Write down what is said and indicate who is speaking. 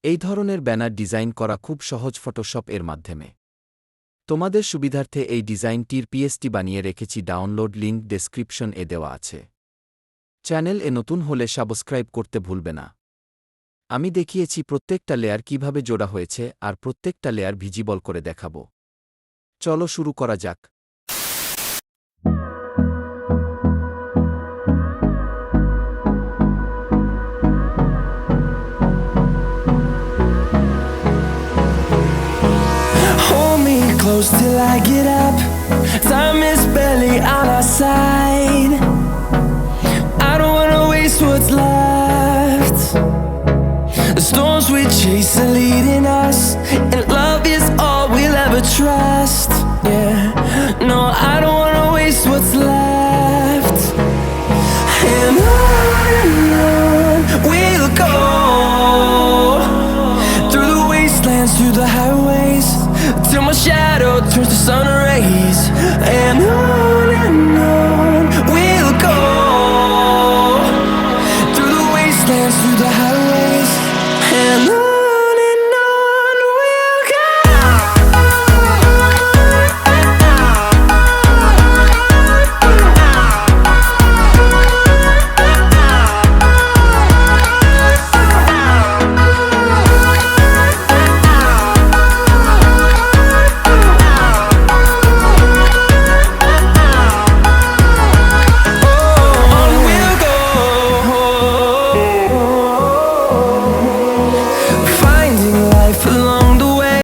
Speaker 1: এই ধরনের banner design করা খুব সহজ ফটোশপ এর মাধ্যমে। তোমাদের সুবিধার্থে এই ডিজাইনটির পিএসটি বানিয়ে রেখেছি, ডাউনলোড লিঙ্ক ডেসক্রিপশন এ দেওয়া আছে। চ্যানেল এ নতুন হলে সাবস্ক্রাইব করতে ভুলবে না। আমি দেখিয়েছি প্রত্যেকটা লেয়ার কিভাবে জোড়া হয়েছে আর প্রত্যেকটা লেয়ার ভিজিবল করে দেখাবো। চলো শুরু করা যাক।
Speaker 2: Hold me close till I get up. Time is barely on our side. I don't wanna waste what's left. The storms we chase are leading us, and love is all we'll ever trust. Yeah, no, I don't wanna waste what's left. And on we'll go, through the wastelands, through the highways, till my shadow turns to sun rays. And on we'll go, through the wastelands, through the